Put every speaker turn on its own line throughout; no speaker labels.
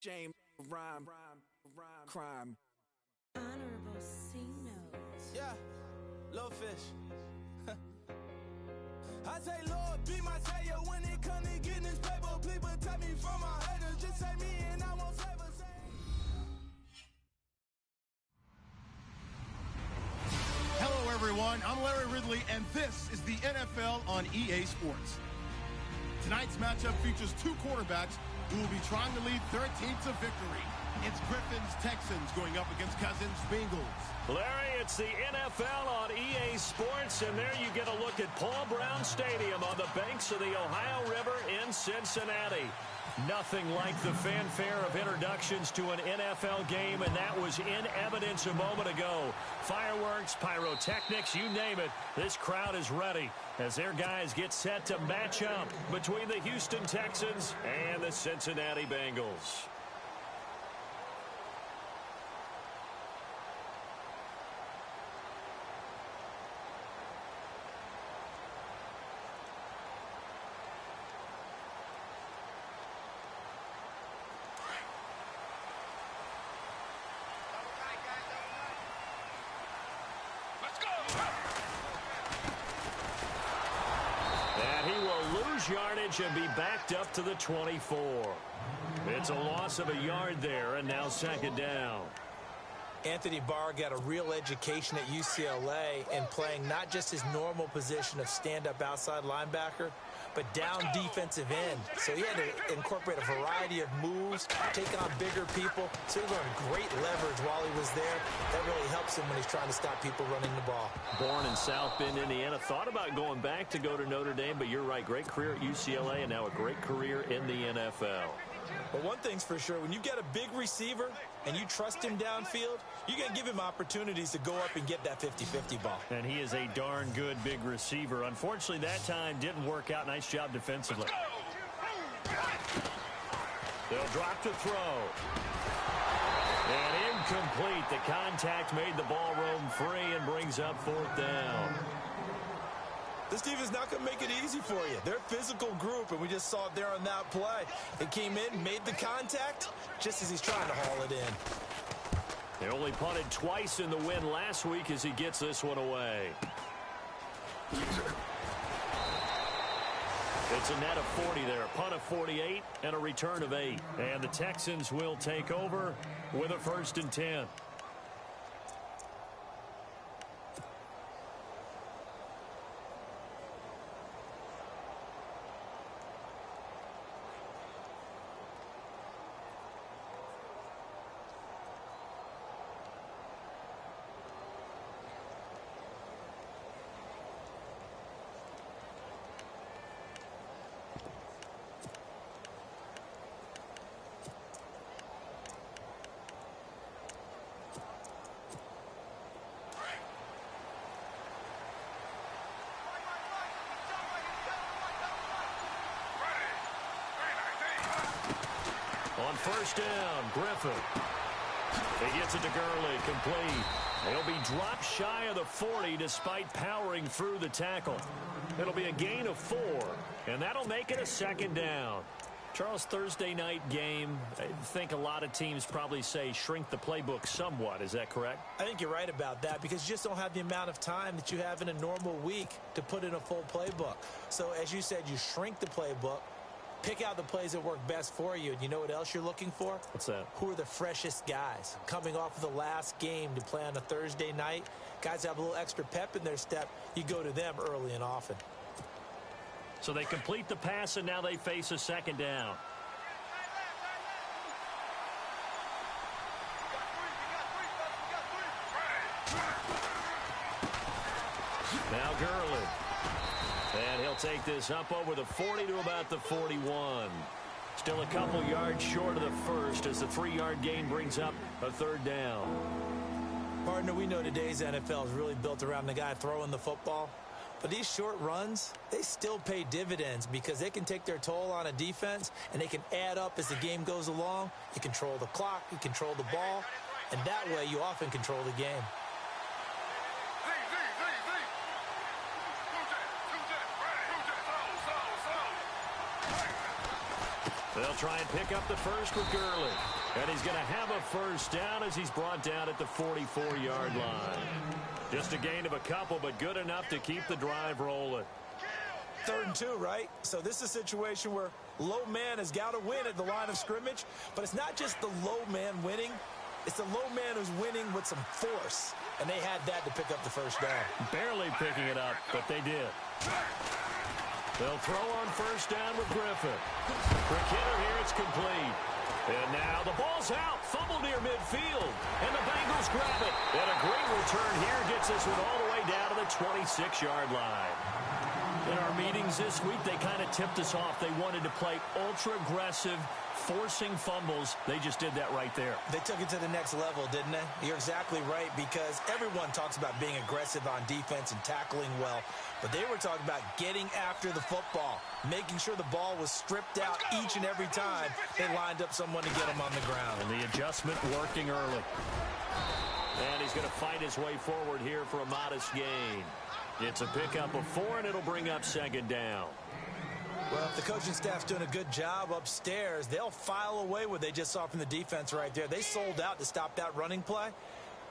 Shame, rhyme, crime.
Honorable C note.
Yeah, little fish. I say, Lord, be my savior when it comes to getting this paper. Please protect me from my haters. Just say me and I won't save us.
Hello, everyone. I'm Larry Ridley, and this is the NFL on EA Sports. Tonight's matchup features two quarterbacks who will be trying to lead their team to victory. It's Griffin's Texans going up against Cousins' Bengals.
Larry, it's the NFL on EA Sports, and there you get a look at Paul Brown Stadium on the banks of the Ohio River in Cincinnati. Nothing like the fanfare of introductions to an NFL game, and that was in evidence a moment ago. Fireworks, pyrotechnics, you name it, this crowd is ready as their guys get set to match up between the Houston Texans and the Cincinnati Bengals. Yardage and be backed up to the 24. It's a loss of a yard there, and now second down.
Anthony Barr got a real education at UCLA in playing not just his normal position of stand-up outside linebacker, but down defensive end. So he had to incorporate a variety of moves, take on bigger people. So he learned great leverage while he was there. That really helps him when he's trying to stop people running the ball.
Born in South Bend, Indiana. Thought about going back to go to Notre Dame, but you're right. Great career at UCLA and now a great career in the NFL.
But one thing's for sure, when you get a big receiver and you trust him downfield, you're going to give him opportunities to go up and get that 50-50 ball.
And he is a darn good big receiver. Unfortunately, that time didn't work out. Nice job defensively. They'll drop to throw. And incomplete. The contact made the ball roam free and brings up fourth down.
This team is not going to make it easy for you. They're a physical group, and we just saw it there on that play. They came in, made the contact, just as he's trying to haul it in.
They only punted twice in the win last week as he gets this one away. It's a net of 40 there. A punt of 48 and a return of 8. And the Texans will take over with a 1st and 10. On 1st down, Griffin. He gets it to Gurley, complete. He'll be dropped shy of the 40 despite powering through the tackle. It'll be a gain of 4, and that'll make it a 2nd down. Charles, Thursday night game, I think a lot of teams probably say shrink the playbook somewhat. Is that correct?
I think you're right about that because you just don't have the amount of time that you have in a normal week to put in a full playbook. So, as you said, you shrink the playbook. Pick out the plays that work best for you. And you know what else you're looking for?
What's that?
Who are the freshest guys? Coming off of the last game to play on a Thursday night, guys have a little extra pep in their step. You go to them early and often.
So they complete the pass, and now they face a 2nd down. Now Gurley. And he'll take this up over the 40 to about the 41. Still a couple yards short of the 1st as the 3-yard gain brings up a 3rd down.
Partner, we know today's NFL is really built around the guy throwing the football. But these short runs, they still pay dividends because they can take their toll on a defense and they can add up as the game goes along. You control the clock, you control the ball, and that way you often control the game.
They'll try and pick up the first with Gurley. And he's going to have a first down as he's brought down at the 44-yard line. Just a gain of a couple, but good enough to keep the drive rolling.
3rd and 2, right? So this is a situation where low man has got to win at the line of scrimmage. But it's not just the low man winning. It's the low man who's winning with some force. And they had that to pick up the first down.
Barely picking it up, but they did. They'll throw on first down with Griffin. Quick hitter here, it's complete. And now the ball's out, fumble near midfield. And the Bengals grab it. And a great return here gets this one all the way down to the 26-yard line. In our meetings this week, they kind of tipped us off. They wanted to play ultra-aggressive, forcing fumbles. They just did that right there.
They took it to the next level, didn't they? You're exactly right, because everyone talks about being aggressive on defense and tackling well. But they were talking about getting after the football, making sure the ball was stripped out each and every time they lined up someone to get them on the ground.
And the adjustment working early. And he's going to fight his way forward here for a modest gain. It's a pickup of 4, and it'll bring up 2nd down.
Well, if the coaching staff's doing a good job upstairs, they'll file away what they just saw from the defense right there. They sold out to stop that running play.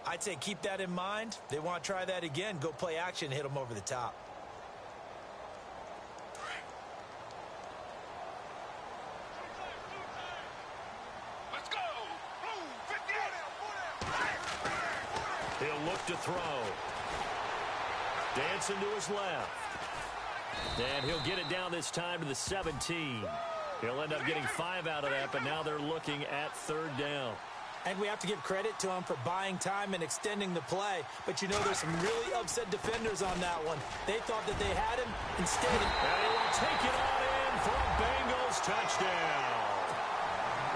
I'd say keep that in mind. They want to try that again. Go play action, hit them over the top.
Let's go! Blue 58!
He'll look to throw. Dancing to his left. And he'll get it down this time to the 17. He'll end up getting 5 out of that, but now they're looking at 3rd down.
And we have to give credit to him for buying time and extending the play. But you know, there's some really upset defenders on that one. They thought that they had him. Instead,
and he will take it on in for a Bengals touchdown.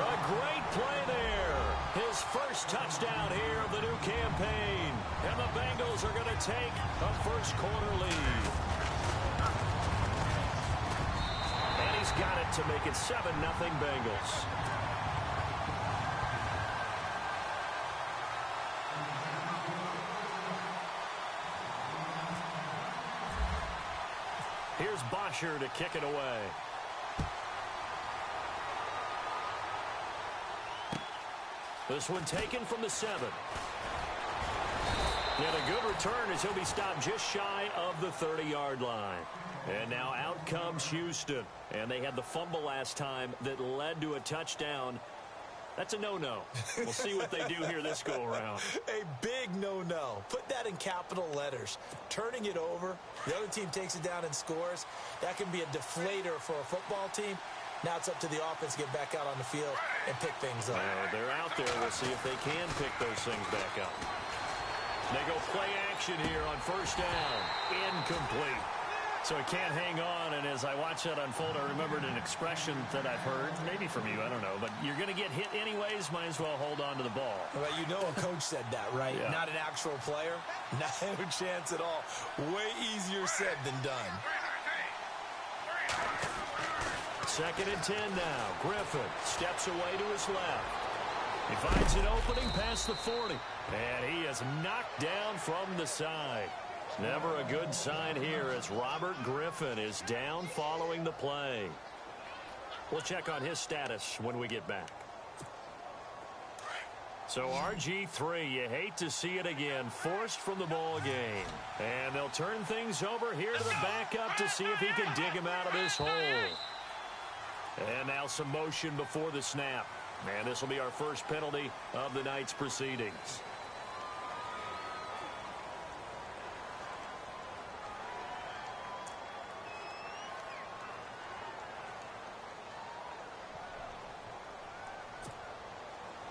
A great play there. His first touchdown here of the new campaign. And the Bengals are going to take a first-quarter lead. And he's got it to make it 7-0 Bengals. Here's Bosher to kick it away. This one taken from the 7. And a good return as he'll be stopped just shy of the 30-yard line. And now out comes Houston. And they had the fumble last time that led to a touchdown. That's a no-no. We'll see what they do here this go-around.
A big no-no. Put that in capital letters. Turning it over, the other team takes it down and scores. That can be a deflator for a football team. Now it's up to the offense to get back out on the field and pick things up.
They're out there. We'll see if they can pick those things back up. They go play action here on first down. Incomplete. So he can't hang on, and as I watch that unfold, I remembered an expression that I've heard, maybe from you, I don't know, but you're going to get hit anyways, might as well hold on to the ball.
Well, you know a coach said that, right?
Yeah.
Not an actual player. Not a chance at all. Way easier said than done.
2nd and 10 now. Griffin steps away to his left. He finds an opening past the 40, and he is knocked down from the side. Never a good sign here as Robert Griffin is down following the play. We'll check on his status when we get back. So RG3, you hate to see it again, forced from the ball game. And they'll turn things over here to the backup to see if he can dig him out of this hole. And now some motion before the snap. And this will be our first penalty of the night's proceedings.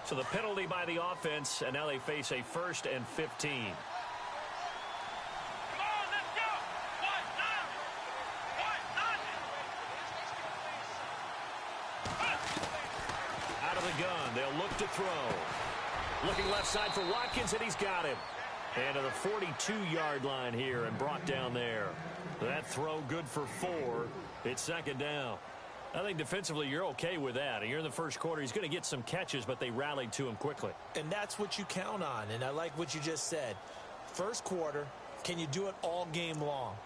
So the penalty by the offense, and now they face a 1st and 15. Out of the gun, they'll look to throw. Looking left side for Watkins, and he's got him. And to the 42-yard line here and brought down there. That throw good for 4. It's 2nd down. I think defensively you're okay with that. You're in the first quarter. He's going to get some catches, but they rallied to him quickly.
And that's what you count on, and I like what you just said. First quarter, can you do it all game long?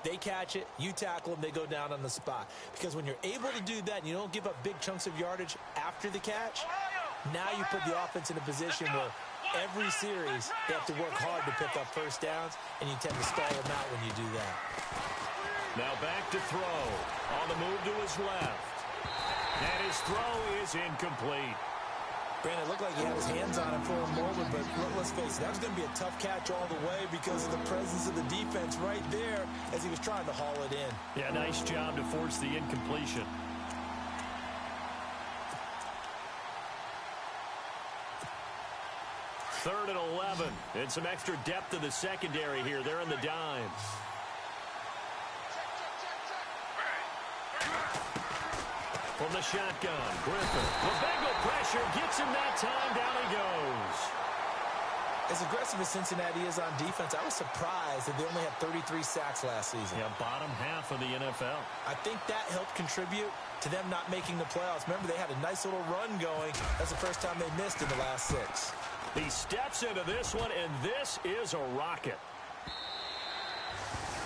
They catch it, you tackle them, they go down on the spot. Because when you're able to do that and you don't give up big chunks of yardage after the catch, now you put the offense in a position where every series they have to work hard to pick up first downs, and you tend to stall them out when you do that.
Now back to throw. On the move to his left. And his throw is incomplete.
Brandon, it looked like he had his hands on it for a moment, but let's face it, that was going to be a tough catch all the way because of the presence of the defense right there as he was trying to haul it in.
Yeah, nice job to force the incompletion. Third and 11. And some extra depth to the secondary here. They're in the dime. From the shotgun, Griffin. The Bengal pressure gets him that time. Down he goes.
As aggressive as Cincinnati is on defense, I was surprised that they only had 33 sacks last season.
Yeah, bottom half of the NFL.
I think that helped contribute to them not making the playoffs. Remember, they had a nice little run going. That's the first time they missed in the last 6.
He steps into this one, and this is a rocket.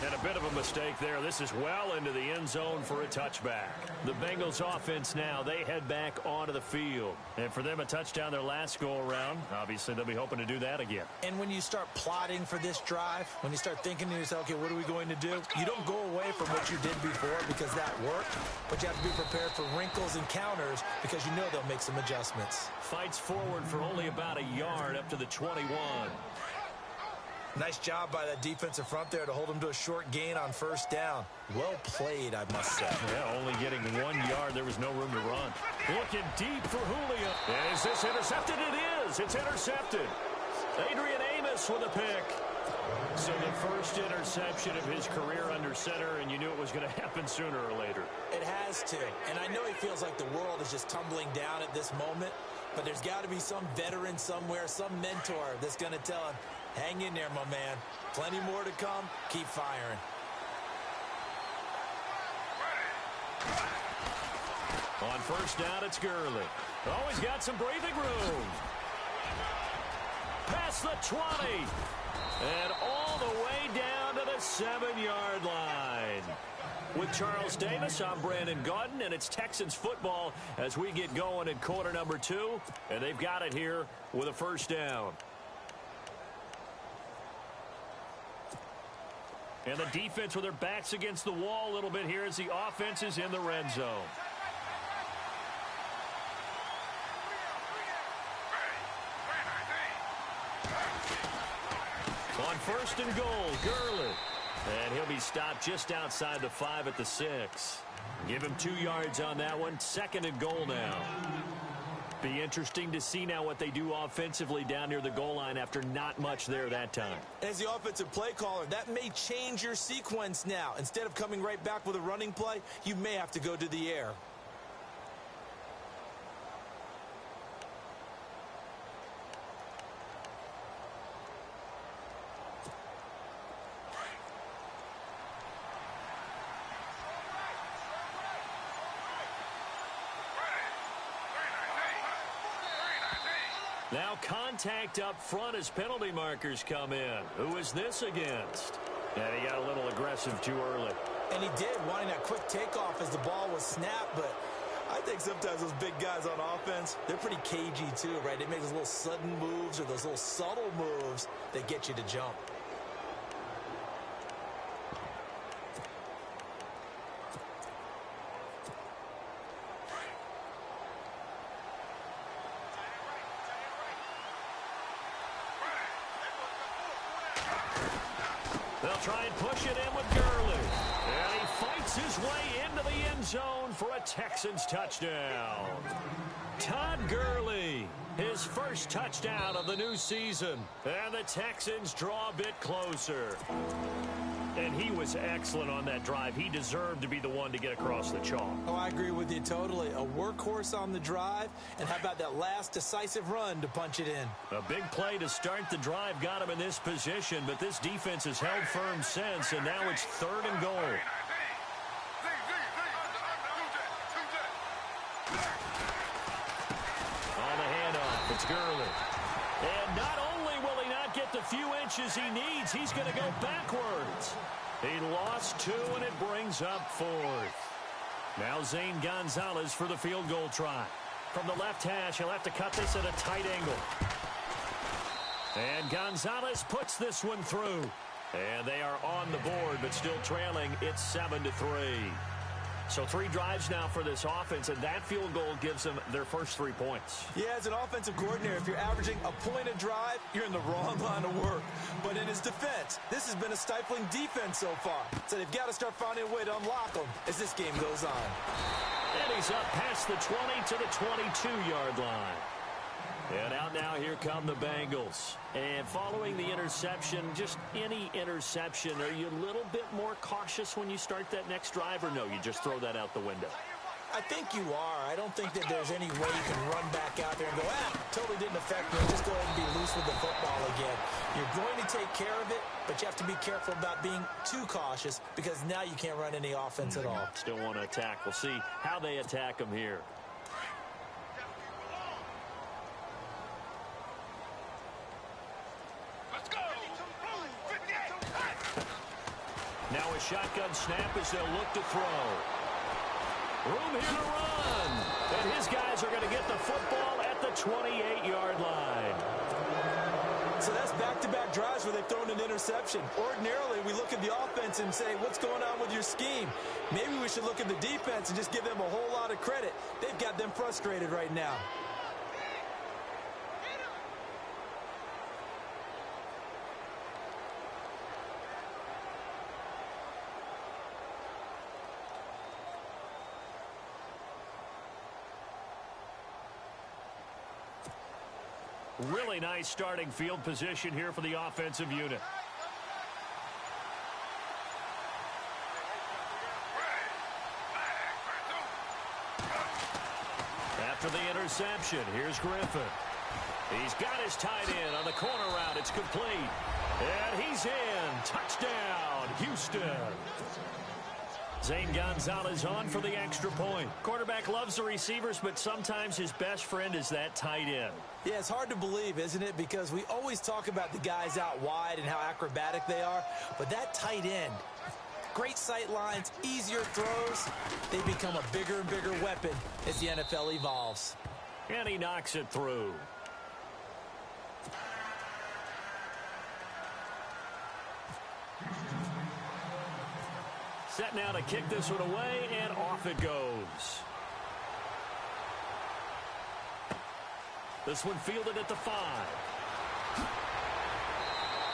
And a bit of a mistake there. This is well into the end zone for a touchback. The Bengals offense now, they head back onto the field. And for them, a touchdown their last go-around. Obviously, they'll be hoping to do that again.
And when you start plotting for this drive, when you start thinking to yourself, okay, what are we going to do? You don't go away from what you did before because that worked, but you have to be prepared for wrinkles and counters because you know they'll make some adjustments.
Fights forward for only about a yard up to the 21.
Nice job by that defensive front there to hold him to a short gain on first down. Well played, I must say.
Yeah, only getting 1 yard. There was no room to run. Looking deep for Julio. And is this intercepted? It is. It's intercepted. Adrian Amos with a pick. So the first interception of his career under center, and you knew it was going to happen sooner or later.
It has to. And I know he feels like the world is just tumbling down at this moment, but there's got to be some veteran somewhere, some mentor that's going to tell him, hang in there, my man. Plenty more to come. Keep firing.
On first down, it's Gurley. Oh, he's got some breathing room. Past the 20. And all the way down to the 7-yard line. With Charles Davis, I'm Brandon Gaudin, and it's Texans football as we get going in quarter number 2. And they've got it here with a first down. And the defense with their backs against the wall a little bit here as the offense is in the red zone. On first and goal, Gurley. And he'll be stopped just outside the 5 at the 6. Give him 2 yards on that one. Second and goal now. Be interesting to see now what they do offensively down near the goal line after not much there that time.
As the offensive play caller, that may change your sequence now. Instead of coming right back with a running play, you may have to go to the air.
Now contact up front as penalty markers come in. Who is this against? And he got a little aggressive too early.
And he did, wanting that quick takeoff as the ball was snapped, but I think sometimes those big guys on offense, they're pretty cagey too, right? They make those little sudden moves or those little subtle moves that get you to jump.
They'll try and push it in with Gurley. And he fights his way into the end zone for a Texans touchdown. Todd Gurley, his first touchdown of the new season. And the Texans draw a bit closer. And he was excellent on that drive. He deserved to be the one to get across the chalk.
Oh, I agree with you totally. A workhorse on the drive, and how about that last decisive run to punch it in?
A big play to start the drive got him in this position, but this defense has held firm since, and now it's third and goal. On the handoff, it's Gurley. And not only will he not get to few inches he needs. He's going to go backwards. He lost 2, and it brings up 4th. Now Zane Gonzalez for the field goal try. From the left hash, he'll have to cut this at a tight angle. And Gonzalez puts this one through. And they are on the board, but still trailing. It's 7-3. So 3 drives now for this offense, and that field goal gives them their first 3 points.
Yeah, as an offensive coordinator, if you're averaging a point a drive, you're in the wrong line of work. But in his defense, this has been a stifling defense so far. So they've got to start finding a way to unlock them as this game goes on.
And he's up past the 20 to the 22-yard line. And out now, here come the Bengals. And following the interception, just any interception, are you a little bit more cautious when you start that next drive, or no, you just throw that out the window?
I think you are. I don't think that there's any way you can run back out there and go, totally didn't affect me. Just go ahead and be loose with the football again. You're going to take care of it, but you have to be careful about being too cautious because now you can't run any offense at all.
Still want to attack. We'll see how they attack them here. Now a shotgun snap as they'll look to throw. Room here to run. And his guys are going to get the football at the 28-yard line.
So that's back-to-back drives where they've thrown an interception. Ordinarily, we look at the offense and say, what's going on with your scheme? Maybe we should look at the defense and just give them a whole lot of credit. They've got them frustrated right now.
Really nice starting field position here for the offensive unit. After the interception, here's Griffin. He's got his tight end on the corner route. It's complete. And he's in. Touchdown, Houston. Zane Gonzalez on for the extra point. Quarterback loves the receivers, but sometimes his best friend is that tight end.
Yeah, it's hard to believe, isn't it? Because we always talk about the guys out wide and how acrobatic they are. But that tight end, great sight lines, easier throws, they become a bigger and bigger weapon as the NFL evolves.
And he knocks it through. Set now to kick this one away, and off it goes. This one fielded at the 5.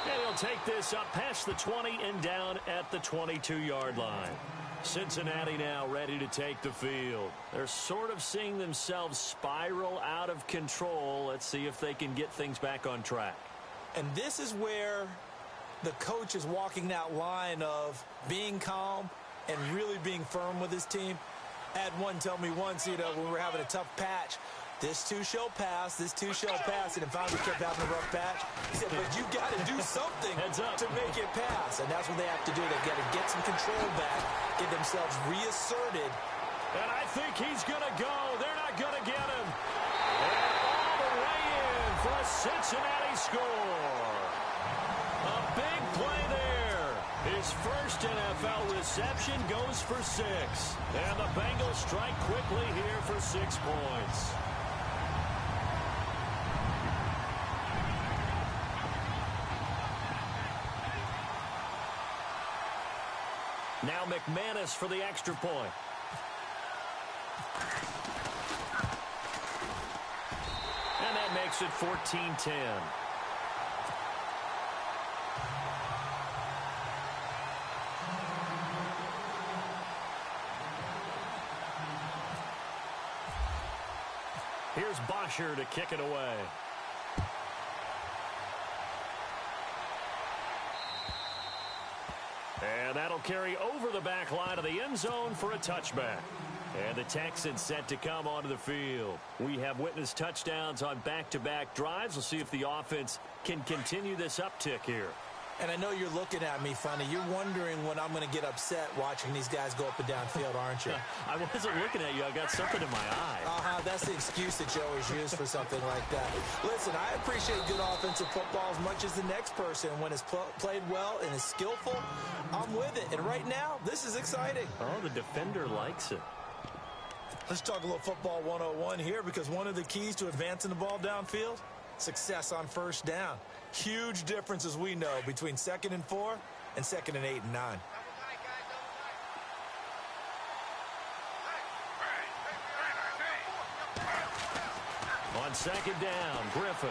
And he'll take this up past the 20 and down at the 22-yard line. Cincinnati now ready to take the field. They're sort of seeing themselves spiral out of control. Let's see if they can get things back on track.
And this is where the coach is walking that line of being calm and really being firm with his team. I had one tell me once, when we were having a tough patch, this too shall pass, this too shall pass, and if finally kept having a rough patch, he said, but you got to do something to make it pass, and that's what they have to do. They've got to get some control back, get themselves reasserted.
And I think he's going to go. They're not going to get him. And all the way in for a Cincinnati score. A big play there. His first NFL reception goes for 6. And the Bengals strike quickly here for 6 points. Now McManus for the extra point. And that makes it 14-10. Here's Bosher to kick it away. And that'll carry over the back line of the end zone for a touchback. And the Texans set to come onto the field. We have witnessed touchdowns on back-to-back drives. We'll see if the offense can continue this uptick here.
And I know you're looking at me funny. You're wondering when I'm going to get upset watching these guys go up and down field, aren't you?
I wasn't looking at you. I got something in my eye.
That's the excuse that you always use for something like that. Listen, I appreciate good offensive football as much as the next person. When it's played well and is skillful, I'm with it. And right now, this is exciting.
Oh, the defender likes it.
Let's talk a little football 101 here, because one of the keys to advancing the ball downfield, success on first down. Huge difference, as we know, between 2nd and 4 and 2nd and 8 and 9.
On 2nd down, Griffin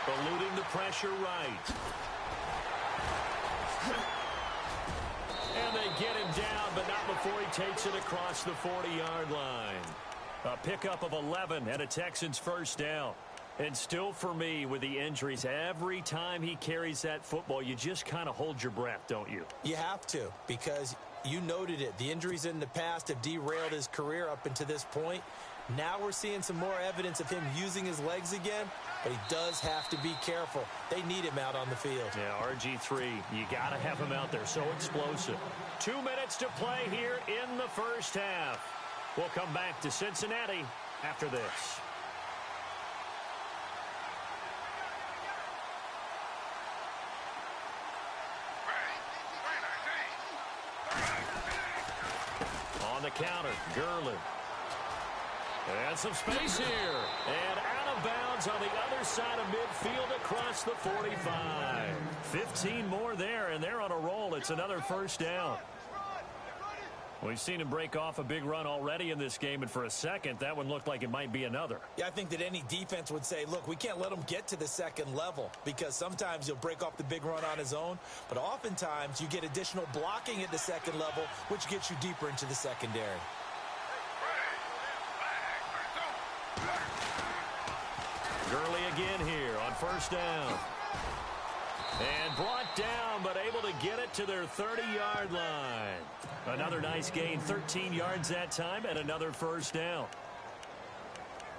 eluding the pressure right. And they get him down, but not before he takes it across the 40-yard line. A pickup of 11 and a Texans first down. And still for me, with the injuries, every time he carries that football, you just kind of hold your breath, don't you?
You have to, because you noted it. The injuries in the past have derailed his career up until this point. Now we're seeing some more evidence of him using his legs again, but he does have to be careful. They need him out on the field.
Yeah, RG3, you got to have him out there. So explosive. 2 minutes to play here in the first half. We'll come back to Cincinnati after this. On the counter, Gurley. And some space here. And out of bounds on the other side of midfield across the 45. 15 more there, and they're on a roll. It's another first down. We've seen him break off a big run already in this game, and for a second, that one looked like it might be another.
Yeah, I think that any defense would say, look, we can't let him get to the second level, because sometimes he'll break off the big run on his own, but oftentimes you get additional blocking at the second level, which gets you deeper into the secondary.
Gurley again here on first down. And brought down, but able to get it to their 30-yard line. Another nice gain, 13 yards that time, and another first down.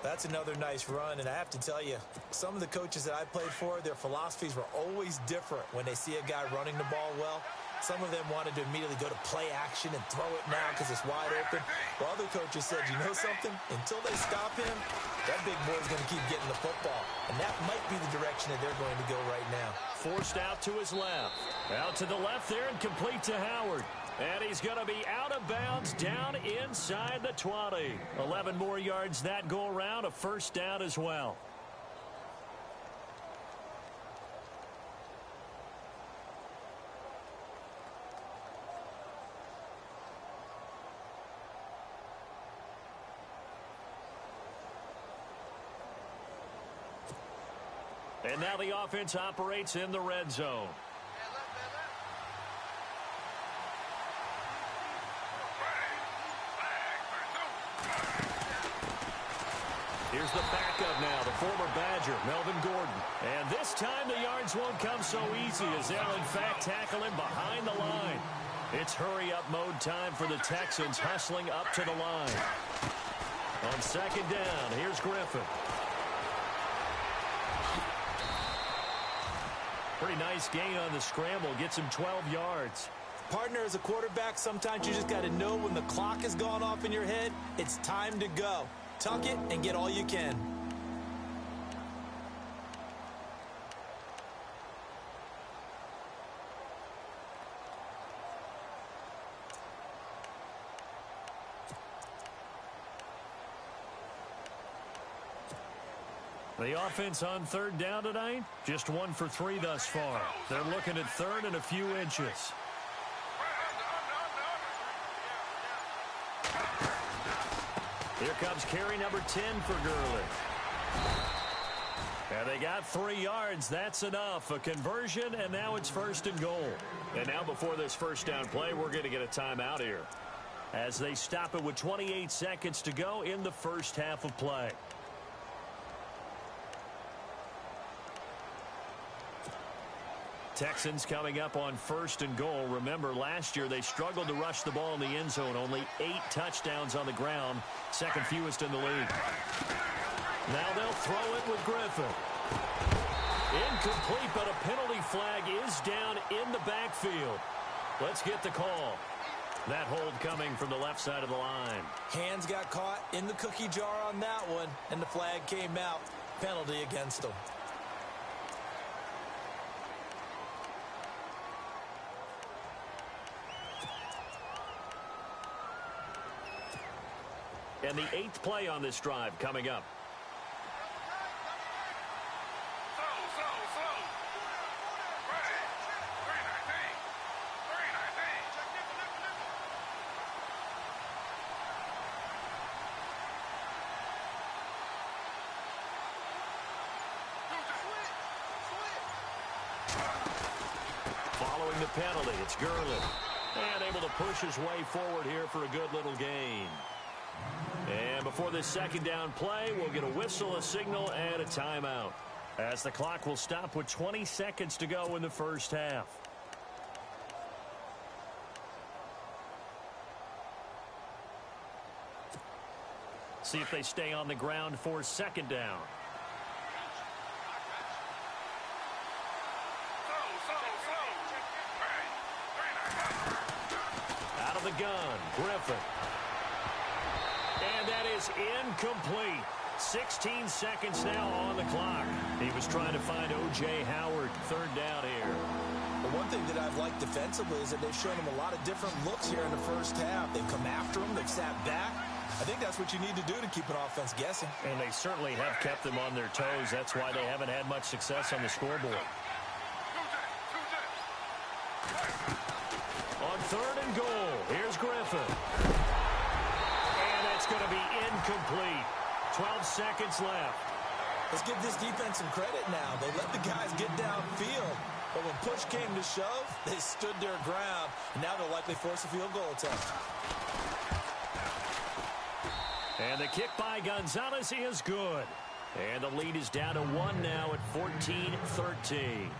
That's another nice run, and I have to tell you, some of the coaches that I played for, their philosophies were always different when they see a guy running the ball well. Some of them wanted to immediately go to play action and throw it now because it's wide open. While other coaches said, you know something? Until they stop him, that big boy's going to keep getting the football. And that might be the direction that they're going to go right now.
Forced out to his left. Out to the left there and complete to Howard. And he's going to be out of bounds down inside the 20. 11 more yards that go around, a first down as well. And now the offense operates in the red zone. Here's the backup now, the former Badger, Melvin Gordon. And this time the yards won't come so easy as they'll in fact tackle him behind the line. It's hurry-up mode time for the Texans, hustling up to the line. On second down, here's Griffin. Pretty nice gain on the scramble. Gets him 12 yards.
Partner, as a quarterback, sometimes you just got to know when the clock has gone off in your head, it's time to go. Tuck it and get all you can.
The offense on third down tonight, just 1 for 3 thus far. They're looking at third and a few inches. Here comes carry number 10 for Gurley. And they got 3 yards. That's enough. A conversion, and now it's first and goal. And now before this first down play, we're going to get a timeout here, as they stop it with 28 seconds to go in the first half of play. Texans coming up on first and goal. Remember, last year they struggled to rush the ball in the end zone. Only 8 touchdowns on the ground, second fewest in the league. Now they'll throw it with Griffin. Incomplete, but a penalty flag is down in the backfield. Let's get the call. That hold coming from the left side of the line.
Hands got caught in the cookie jar on that one, and the flag came out. Penalty against them.
And the 8th play on this drive coming up. Following the penalty, it's Gurley. And able to push his way forward here for a good little gain. And before this second down play, we'll get a whistle, a signal, and a timeout, as the clock will stop with 20 seconds to go in the first half. See if they stay on the ground for second down. Out of the gun, Griffin. And that is incomplete. 16 seconds now on the clock. He was trying to find O.J. Howard. Third down here.
The one thing that I've liked defensively is that they've shown him a lot of different looks here in the first half. They've come after him. They've sat back. I think that's what you need to do to keep an offense guessing.
And they certainly have kept them on their toes. That's why they haven't had much success on the scoreboard. On third and goal, here's Griffin. And it's going to be incomplete. 12 seconds left.
Let's give this defense some credit now. They let the guys get downfield. But when push came to shove, they stood their ground. And now they'll likely force a field goal attempt.
And the kick by Gonzalez is good. And the lead is down to 1 now at 14-13.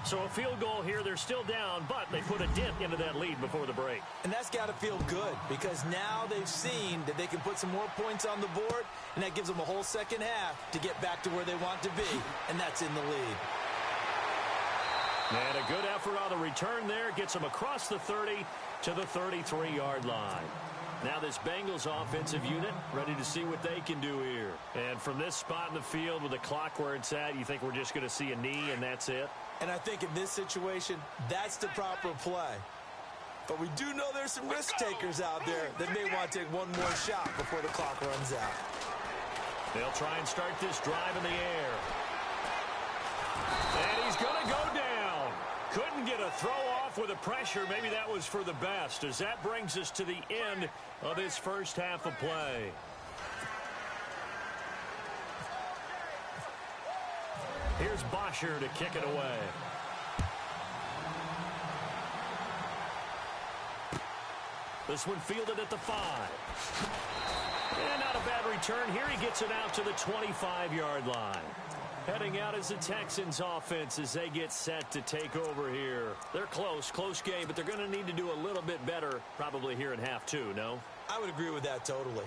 So a field goal here, they're still down, but they put a dent into that lead before the break.
And that's got to feel good, because now they've seen that they can put some more points on the board, and that gives them a whole second half to get back to where they want to be, and that's in the lead.
And a good effort on the return there gets them across the 30 to the 33-yard line. Now this Bengals offensive unit ready to see what they can do here. And from this spot in the field with the clock where it's at, you think we're just going to see a knee and that's it?
And I think in this situation, that's the proper play. But we do know there's some risk takers out there that may want to take one more shot before the clock runs out.
They'll try and start this drive in the air. And he's going to go down. Couldn't get a throw off with the pressure. Maybe that was for the best, as that brings us to the end of this first half of play. Here's Bosher to kick it away. This one fielded at the 5. And not a bad return here. He gets it out to the 25-yard line. Heading out is the Texans offense as they get set to take over here. They're close game, but they're going to need to do a little bit better probably here in half 2, no?
I would agree with that totally.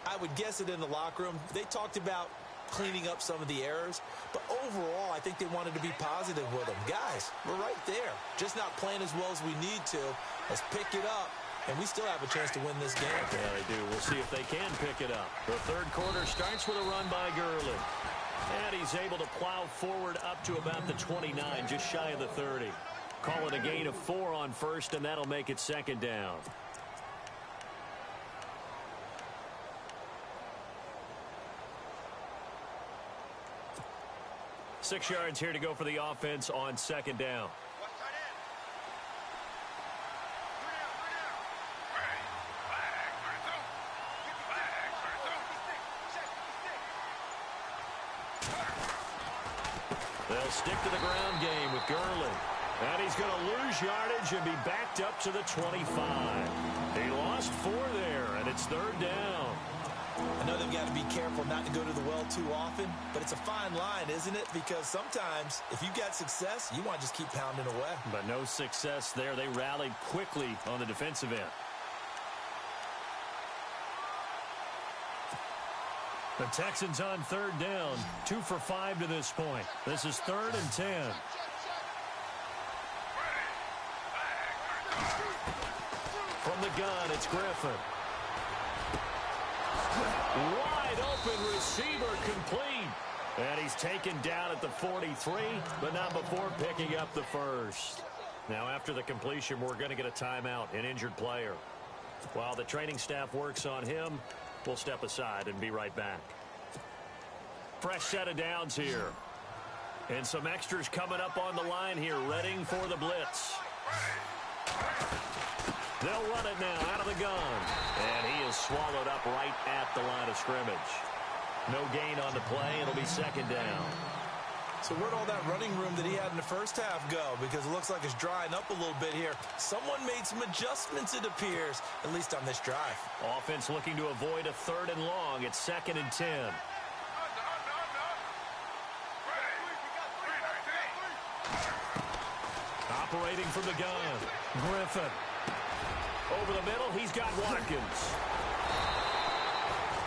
I would guess it in the locker room. They talked about cleaning up some of the errors, but overall I think they wanted to be positive with them. Guys, we're right there. Just not playing as well as we need to. Let's pick it up, and we still have a chance to win this game.
Yeah, they do. We'll see if they can pick it up. The third quarter starts with a run by Gurley. And he's able to plow forward up to about the 29, just shy of the 30. Call it a gain of 4 on first, and that'll make it second down. Six yards here to go for the offense on second down. They'll stick to the ground game with Gurley. And he's going to lose yardage and be backed up to the 25. He lost 4 there, and it's third down.
I know they've got to be careful not to go to the well too often, but it's a fine line, isn't it? Because sometimes if you got success, you want to just keep pounding away.
But no success there. They rallied quickly on the defensive end. The Texans on third down, 2 for 5 to this point. This is 3rd and 10. From the gun, it's Griffin. Wide open receiver complete. And he's taken down at the 43, but not before picking up the first. Now, after the completion, we're going to get a timeout, an injured player. While the training staff works on him, we'll step aside and be right back. Fresh set of downs here. And some extras coming up on the line here, readying for the blitz. They'll run it now out of the gun. And he is swallowed up right at the line of scrimmage. No gain on the play. It'll be 2nd down.
So where'd all that running room that he had in the first half go? Because it looks like it's drying up a little bit here. Someone made some adjustments, it appears, at least on this drive.
Offense looking to avoid a 3rd and long. It's 2nd and 10. Operating from the gun. Griffin. Over the middle, he's got Watkins.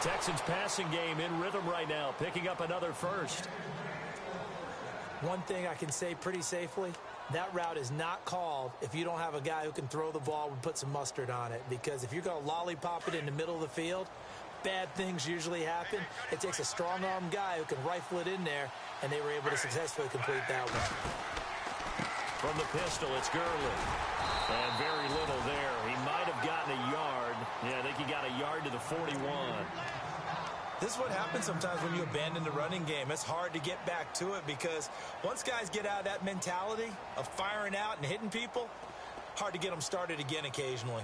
Texans passing game in rhythm right now, picking up another first.
One thing I can say pretty safely, that route is not called if you don't have a guy who can throw the ball and put some mustard on it. Because if you're going to lollipop it in the middle of the field, bad things usually happen. It takes a strong-arm guy who can rifle it in there, and they were able to successfully complete that one.
From the pistol, it's Gurley. And very little there. He might have gotten a yard. Yeah, I think he got a yard to the 41.
This is what happens sometimes when you abandon the running game. It's hard to get back to it because once guys get out of that mentality of firing out and hitting people, hard to get them started again occasionally.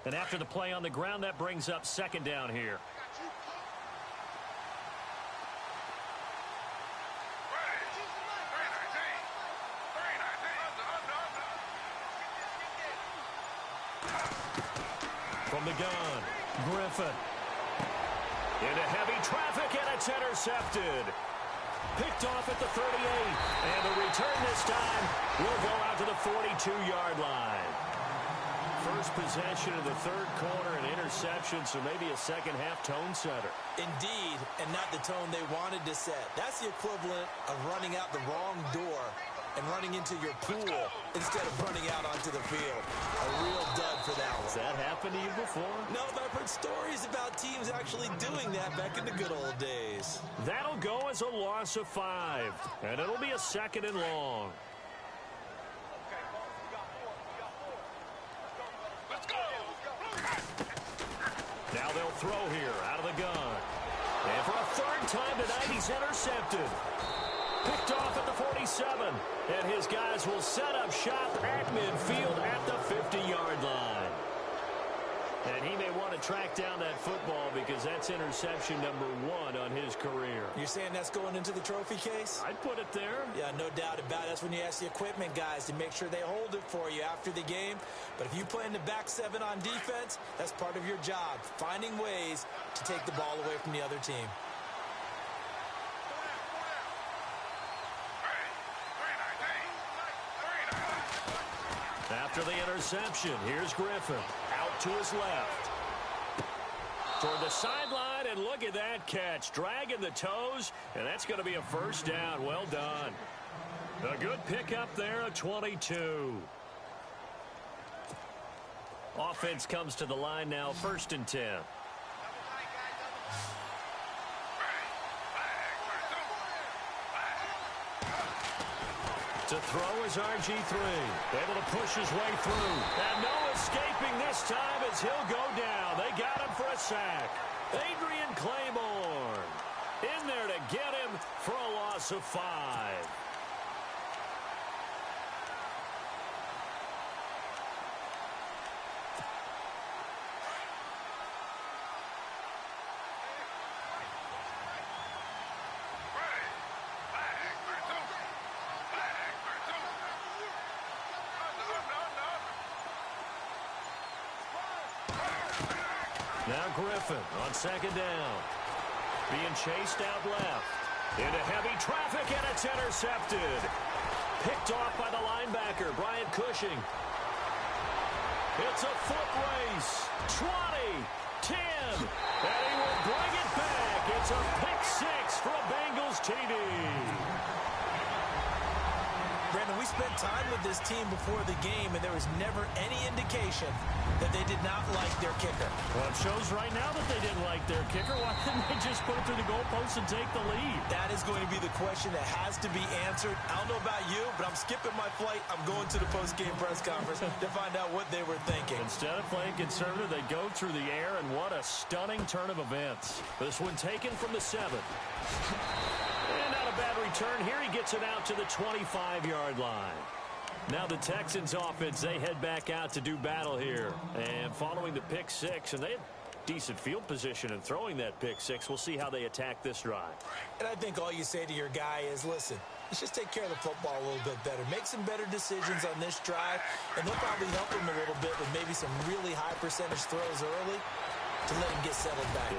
And after the play on the ground, that brings up 2nd down here. From the gun, Griffin. Into heavy traffic, and it's intercepted. Picked off at the 38. And the return this time will go out to the 42-yard line. First possession of the 3rd quarter, an interception, so maybe a second-half tone setter.
Indeed, and not the tone they wanted to set. That's the equivalent of running out the wrong door and running into your pool instead of running out onto the field. A real dud for that one.
Has that happened to you before?
No, but I've heard stories about teams actually doing that back in the good old days.
That'll go as a loss of 5, and it'll be a 2nd and long. Now they'll throw here out of the gun. And for a 3rd time tonight, he's intercepted. Picked off at the 47. And his guys will set up shop at midfield at the 50-yard line. And he may want to track down that football because that's interception number 1 on his career.
You're saying that's going into the trophy case?
I'd put it there.
Yeah, no doubt about it. That's when you ask the equipment guys to make sure they hold it for you after the game. But if you play in the back 7 on defense, that's part of your job, finding ways to take the ball away from the other team.
After the interception, here's Griffin out to his left. Toward the sideline, and look at that catch. Dragging the toes, and that's going to be a 1st down. Well done. A good pickup there at 22. Offense comes to the line now, 1st and 10. To throw is RG3. Able to push his way through. And no escaping this time as he'll go down. They got him for a sack. Adrian Claiborne in there to get him for a loss of 5. Now Griffin on 2nd down. Being chased out left. Into heavy traffic, and it's intercepted. Picked off by the linebacker, Brian Cushing. It's a foot race. 20, 10, and he will bring it back. It's a pick six for a Bengals TD.
Brandon, we spent time with this team before the game, and there was never any indication that they did not like their kicker.
Well, it shows right now that they didn't like their kicker. Why didn't they just put it through the goalpost and take the lead?
That is going to be the question that has to be answered. I don't know about you, but I'm skipping my flight. I'm going to the post-game press conference to find out what they were thinking.
Instead of playing conservative, they go through the air, and what a stunning turn of events. This one taken from the 7. And not a bad return here. He gets it out to the 25-yard line. Now the Texans offense, they head back out to do battle here. And following the pick six, and they had decent field position in throwing that pick six. We'll see how they attack this drive.
And I think all you say to your guy is, listen, let's just take care of the football a little bit better. Make some better decisions on this drive, and they'll probably help him a little bit with maybe some really high percentage throws early to let him get settled back in.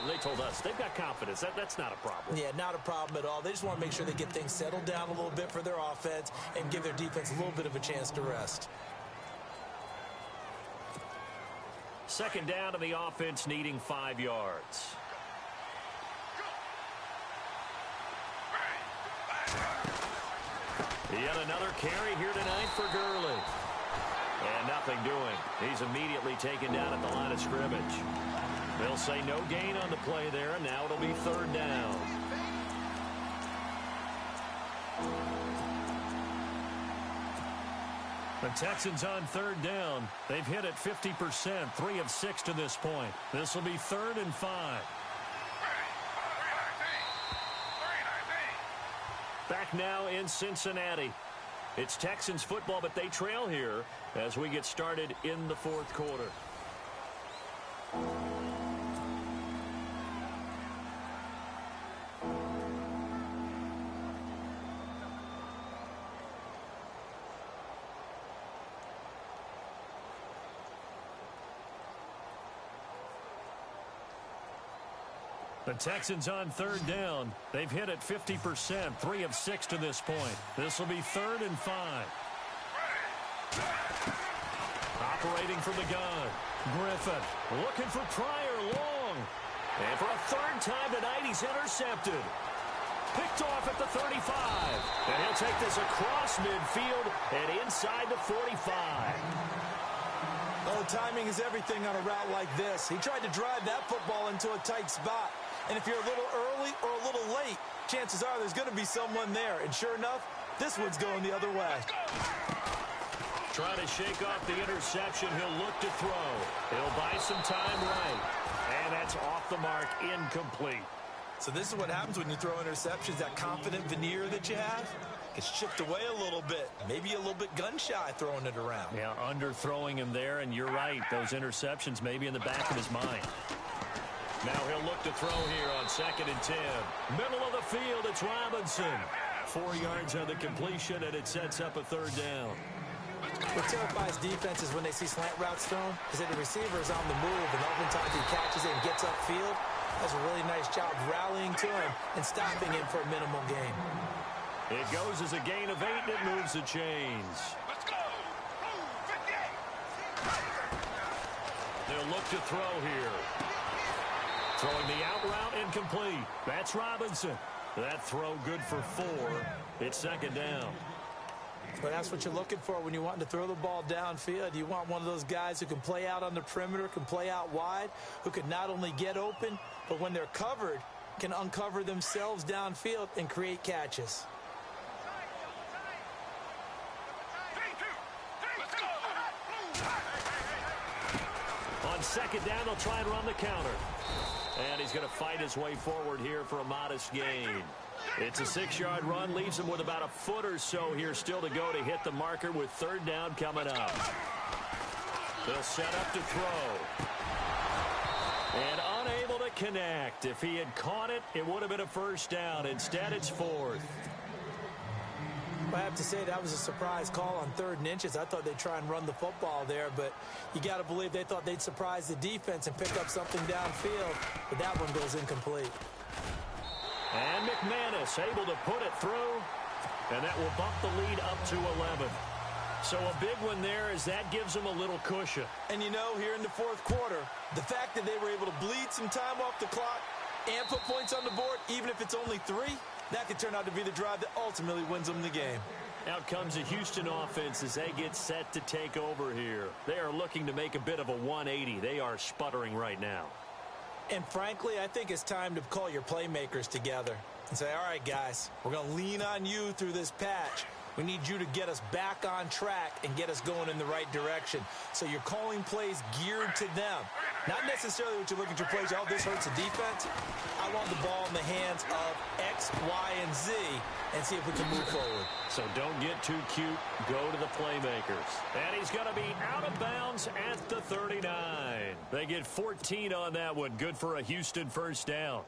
They told us they've got confidence. That's not a problem.
Yeah, not a problem at all. They just want to make sure they get things settled down a little bit for their offense and give their defense a little bit of a chance to rest.
Second down to the offense, needing 5 yards. Yet another carry here tonight for Gurley. And nothing doing. He's immediately taken down at the line of scrimmage. They'll say no gain on the play there, and now it'll be third down. The Texans on third down. They've hit it 50%, 3 of 6 to this point. This will be 3rd and 5. Back now in Cincinnati. It's Texans football, but they trail here as we get started in the 4th quarter. The Texans on third down. They've hit it 50%, 3 of 6 to this point. This will be 3rd and 5. Operating from the gun. Griffin looking for Pryor long. And for a 3rd time tonight, he's intercepted. Picked off at the 35. And he'll take this across midfield and inside the 45.
Oh, timing is everything on a route like this. He tried to drive that football into a tight spot. And if you're a little early or a little late, chances are there's going to be someone there. And sure enough, this one's going the other way.
Trying to shake off the interception. He'll look to throw. He'll buy some time right. And that's off the mark, incomplete.
So this is what happens when you throw interceptions. That confident veneer that you have gets chipped away a little bit. Maybe a little bit gun-shy throwing it around.
Yeah, underthrowing him there, and you're right. Those interceptions may be in the back of his mind. Now he'll look to throw here on 2nd and 10. Middle of the field, it's Robinson. 4 yards on the completion, and it sets up a 3rd down.
What terrifies defenses when they see slant routes thrown is that the receiver is on the move, and oftentimes he catches it and gets upfield. Does a really nice job rallying to him and stopping him for a minimal gain.
It goes as a gain of 8, and it moves the chains.
Let's go! Move, 58!
They'll look to throw here. Throwing the out route, incomplete. That's Robinson. That throw good for 4. It's 2nd down.
But that's what you're looking for when you want to throw the ball downfield. You want one of those guys who can play out on the perimeter, can play out wide, who can not only get open, but when they're covered, can uncover themselves downfield and create catches.
On 2nd down, they'll try and run the counter. And he's going to fight his way forward here for a modest gain. It's a 6-yard run, leaves him with about a foot or so here still to go to hit the marker with 3rd down coming up. They'll set up to throw. And unable to connect. If he had caught it, it would have been a 1st down. Instead, it's 4th.
I have to say that was a surprise call on 3rd and inches. I thought they'd try and run the football there, but you got to believe they thought they'd surprise the defense and pick up something downfield, but that one goes incomplete.
And McManus able to put it through, and that will bump the lead up to 11. So a big one there as that gives them a little cushion.
And you know, here in the fourth quarter, the fact that they were able to bleed some time off the clock and put points on the board, even if it's only 3, that could turn out to be the drive that ultimately wins them the game.
Out comes the Houston offense as they get set to take over here. They are looking to make a bit of a 180. They are sputtering right now.
And frankly, I think it's time to call your playmakers together and say, all right, guys, we're going to lean on you through this patch. We need you to get us back on track and get us going in the right direction. So you're calling plays geared to them. Not necessarily what you look at your plays, oh, this hurts the defense. I want the ball in the hands of X, Y, and Z and see if we can move forward.
So don't get too cute. Go to the playmakers. And he's going to be out of bounds at the 39. They get 14 on that one. Good for a Houston first down.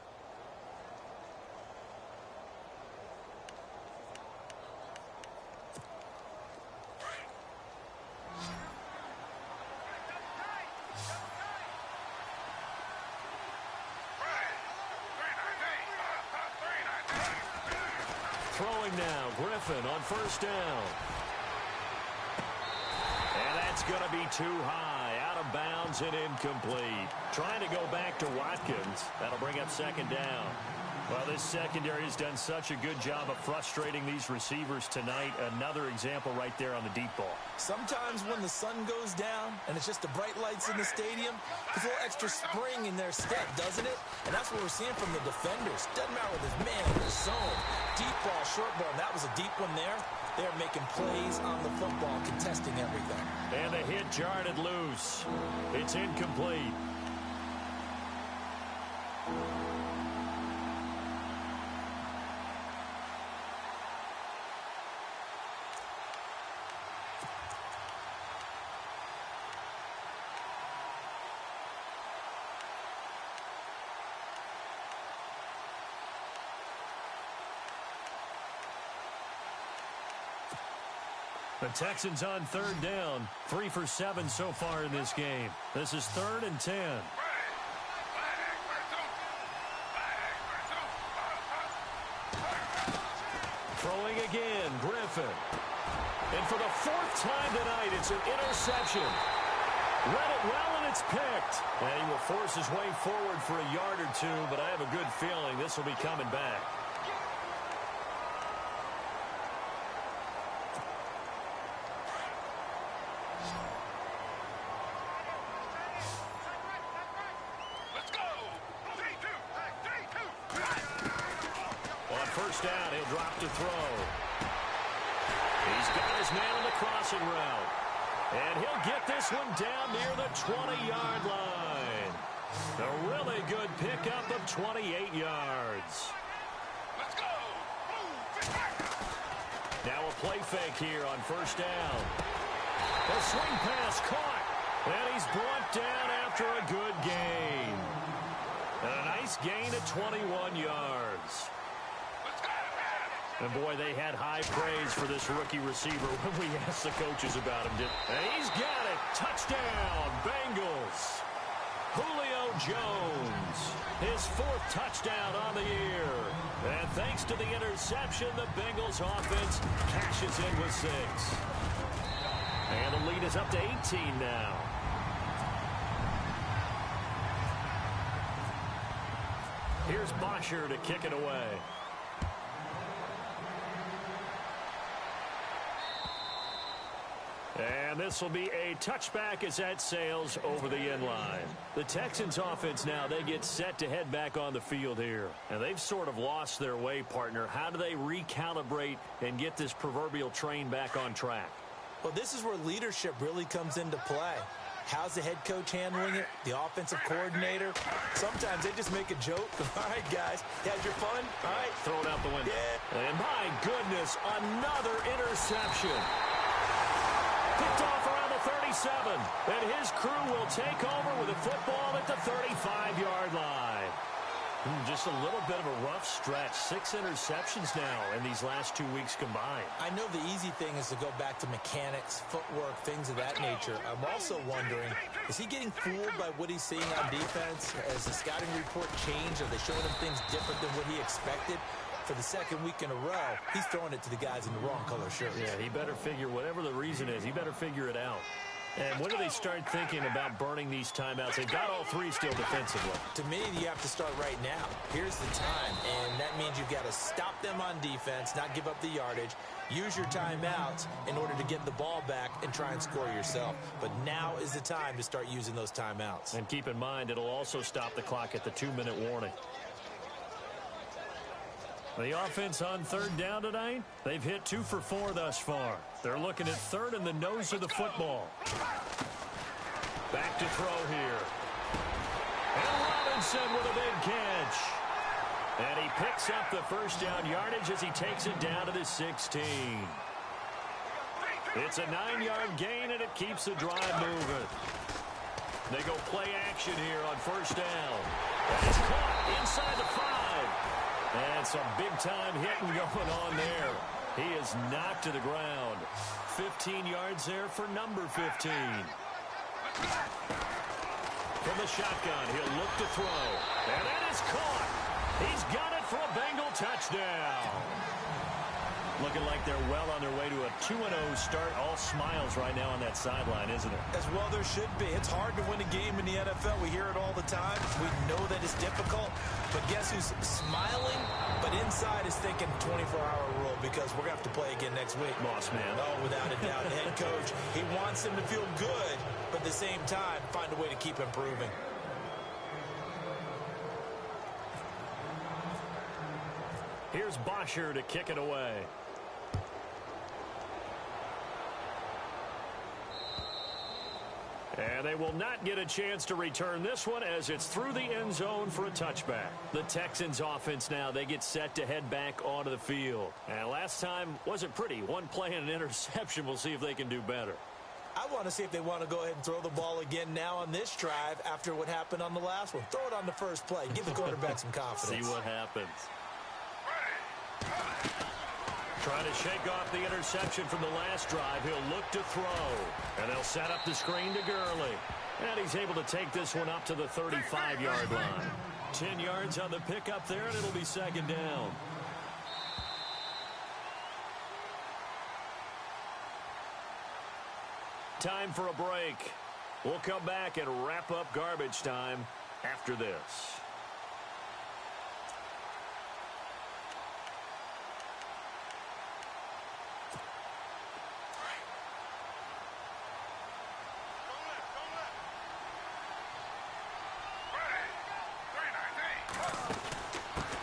Throwing now, Griffin on first down. And that's going to be too high, out of bounds and incomplete. Trying to go back to Watkins. That'll bring up second down. Well, this secondary has done such a good job of frustrating these receivers tonight. Another example right there on the deep ball.
Sometimes when the sun goes down and it's just the bright lights in the stadium, there's a little extra spring in their step, doesn't it? And that's what we're seeing from the defenders. Doesn't matter with his man in the zone. Deep ball, short ball, and that was a deep one there. They're making plays on the football, contesting everything.
And the hit jarred it loose. It's incomplete. The Texans on third down. 3 for 7 so far in this game. This is 3rd and 10. Throwing again, Griffin. And for the 4th time tonight, it's an interception. Read it well, and it's picked. And he will force his way forward for a yard or 2, but I have a good feeling this will be coming back. First down, he'll drop to throw. He's got his man on the crossing route. And he'll get this one down near the 20-yard line. A really good pickup of 28 yards.
Let's go.
Now a play fake here on first down. A swing pass caught. And he's brought down after a good gain. And a nice gain of 21 yards. And, boy, they had high praise for this rookie receiver when we asked the coaches about him. And he's got it. Touchdown, Bengals. Julio Jones, his 4th touchdown on the year. And thanks to the interception, the Bengals offense cashes in with 6. And the lead is up to 18 now. Here's Bosher to kick it away. And this will be a touchback as that sails over the end line. The Texans offense now, they get set to head back on the field here. And they've sort of lost their way, partner. How do they recalibrate and get this proverbial train back on track?
Well, this is where leadership really comes into play. How's the head coach handling it? The offensive coordinator? Sometimes they just make a joke. All right, guys, you had your fun? All right.
Throw it out the window.
Yeah.
And my goodness, another interception. Picked off around the 37. And his crew will take over with a football at the 35-yard line. Just a little bit of a rough stretch. 6 interceptions now in these last 2 weeks combined.
I know the easy thing is to go back to mechanics, footwork, things of that nature. I'm also wondering, is he getting fooled by what he's seeing on defense? Has the scouting report changed? Are they showing him things different than what he expected? for the second week in a row, he's throwing it to the guys in the wrong color shirts.
Yeah, he better figure, whatever the reason is, he better figure it out. And when do they start thinking about burning these timeouts? They've got all three still defensively.
To me, you have to start right now. Here's the time, and that means you've got to stop them on defense, not give up the yardage, use your timeouts in order to get the ball back and try and score yourself. But now is the time to start using those timeouts.
And keep in mind, it'll also stop the clock at the 2-minute warning. The offense on third down tonight, they've hit 2 for 4 thus far. They're looking at third in the nose of the football. Back to throw here. And Robinson with a big catch. And he picks up the first down yardage as he takes it down to the 16. It's a 9-yard gain, and it keeps the drive moving. They go play action here on first down. And it's caught inside the 5. And some big-time hitting going on there. He is knocked to the ground. 15 yards there for number 15. From the shotgun, he'll look to throw. And that is caught. He's got it for a Bengal touchdown. Looking like they're well on their way to a 2-0 start. All smiles right now on that sideline, isn't it?
As well there should be. It's hard to win a game in the NFL. We hear it all the time. We know that it's difficult. But guess who's smiling? But inside is thinking 24-hour rule because we're going to have to play again next week.
Boss man.
Oh, without a doubt. The head coach, he wants them to feel good, but at the same time, find a way to keep improving.
Here's Bosher to kick it away. And they will not get a chance to return this one as it's through the end zone for a touchback. The Texans offense now, they get set to head back onto the field. And last time wasn't pretty. One play and an interception. We'll see if they can do better.
I want to see if they want to go ahead and throw the ball again now on this drive after what happened on the last one. Throw it on the first play. Give the quarterback some confidence.
See what happens. Trying to shake off the interception from the last drive. He'll look to throw. And they'll set up the screen to Gurley. And he's able to take this one up to the 35-yard line. 10 yards on the pickup there, and it'll be second down. Time for a break. We'll come back and wrap up garbage time after this.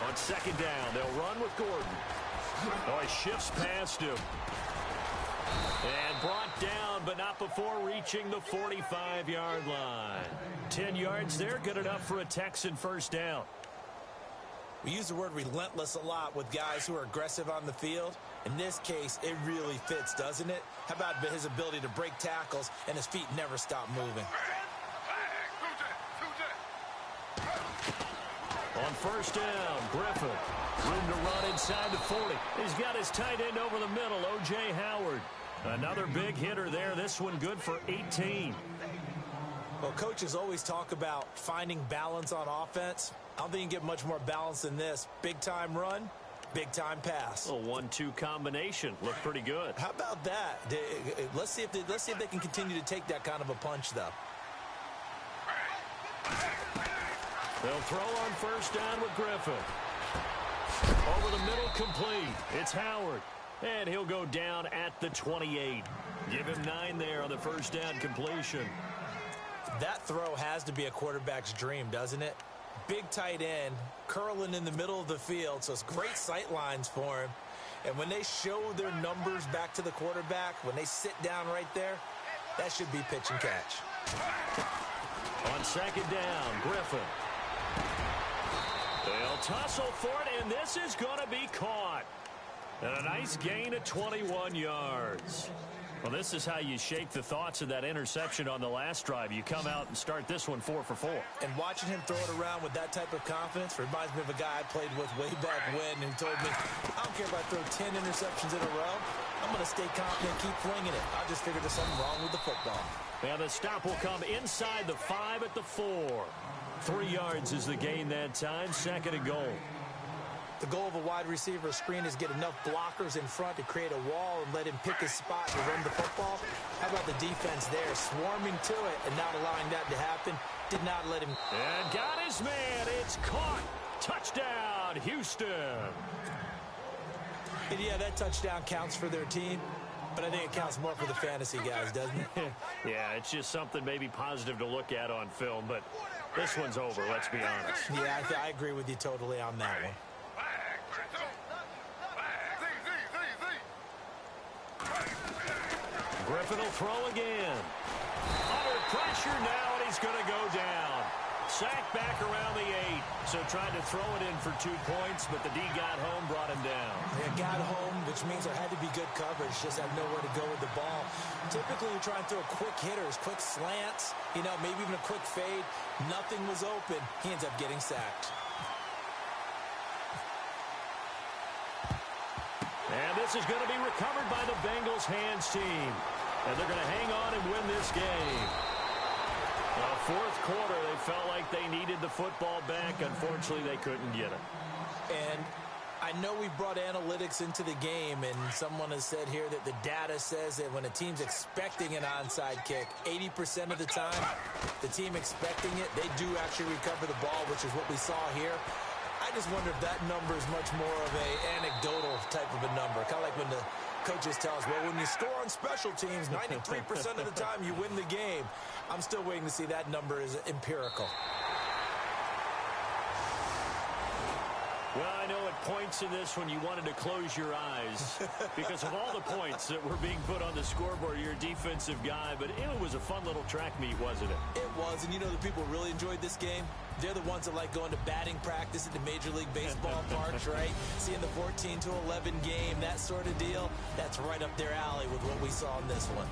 On second down, they'll run with Gordon. Oh, he shifts past him. And brought down, but not before reaching the 45-yard line. 10 yards there, good enough for a Texan first down.
We use the word relentless a lot with guys who are aggressive on the field. In this case, it really fits, doesn't it? How about his ability to break tackles and his feet never stop moving?
On first down, Griffin. Room to run inside the 40. He's got his tight end over the middle, O.J. Howard. Another big hitter there. This one good for 18.
Well, coaches always talk about finding balance on offense. I don't think you can get much more balance than this. Big-time run, big-time pass.
A 1-2 combination. Looked pretty good.
How about that? Let's see if they can continue to take that kind of a punch, though.
They'll throw on first down with Griffin. Over the middle, complete. It's Howard. And he'll go down at the 28. Give him 9 there on the first down completion.
That throw has to be a quarterback's dream, doesn't it? Big tight end, curling in the middle of the field, so it's great sight lines for him. And when they show their numbers back to the quarterback, when they sit down right there, that should be pitch and catch.
On second down, Griffin. They'll tussle for it, and this is going to be caught. And a nice gain of 21 yards. Well, this is how you shake the thoughts of that interception on the last drive. You come out and start this one 4 for 4.
And watching him throw it around with that type of confidence reminds me of a guy I played with way back when who told me, I don't care if I throw 10 interceptions in a row. I'm going to stay confident and keep flinging it. I just figured there's something wrong with the football.
And the stop will come inside the 5 at the 4. 3 yards is the gain that time. Second and goal.
The goal of a wide receiver screen is get enough blockers in front to create a wall and let him pick his spot to run the football. How about the defense there, swarming to it and not allowing that to happen? Did not let him.
And got his man. It's caught. Touchdown, Houston.
And yeah, that touchdown counts for their team, but I think it counts more for the fantasy guys, doesn't it?
Yeah, it's just something maybe positive to look at on film, but this one's over, let's be honest.
Yeah, I agree with you totally on that one.
Griffin will throw again. Under pressure now, and he's going to go down. Sacked back around the 8. So tried to throw it in for 2 points, but the D got home, brought him down.
It got home, which means there had to be good coverage. Just had nowhere to go with the ball. Typically, you're trying to throw quick hitters, quick slants, maybe even a quick fade. Nothing was open. He ends up getting sacked.
And this is going to be recovered by the Bengals hands team. And they're going to hang on and win this game. Fourth quarter, they felt like they needed the football back. Unfortunately, they couldn't get it.
And I know we brought analytics into the game, and someone has said here that the data says that when a team's expecting an onside kick, 80% of the time, the team expecting it, they do actually recover the ball, which is what we saw here. I just wonder if that number is much more of a anecdotal type of a number. Kind of like when the coaches tell us, well, when you score on special teams, 93% of the time you win the game. I'm still waiting to see that number is empirical.
Well, I know at points in this one you wanted to close your eyes because of all the points that were being put on the scoreboard. You're a defensive guy, but it was a fun little track meet, wasn't it?
It was, and the people really enjoyed this game. They're the ones that like going to batting practice at the Major League Baseball parks, right? Seeing the 14-11 game, that sort of deal. That's right up their alley with what we saw in this one.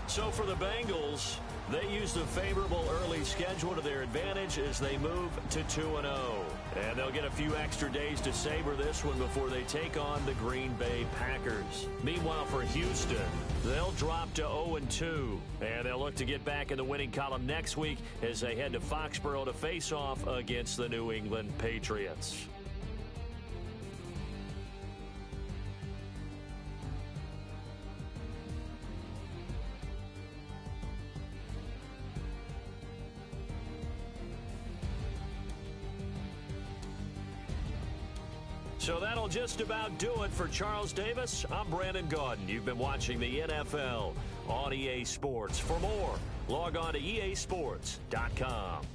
So for the Bengals, they used a favorable early schedule to their advantage as they move to 2-0. And they'll get a few extra days to savor this one before they take on the Green Bay Packers. Meanwhile, for Houston, they'll drop to 0-2. And they'll look to get back in the winning column next week as they head to Foxborough to face off against the New England Patriots. So that'll just about do it for Charles Davis. I'm Brandon Gaudin. You've been watching the NFL on EA Sports. For more, log on to easports.com.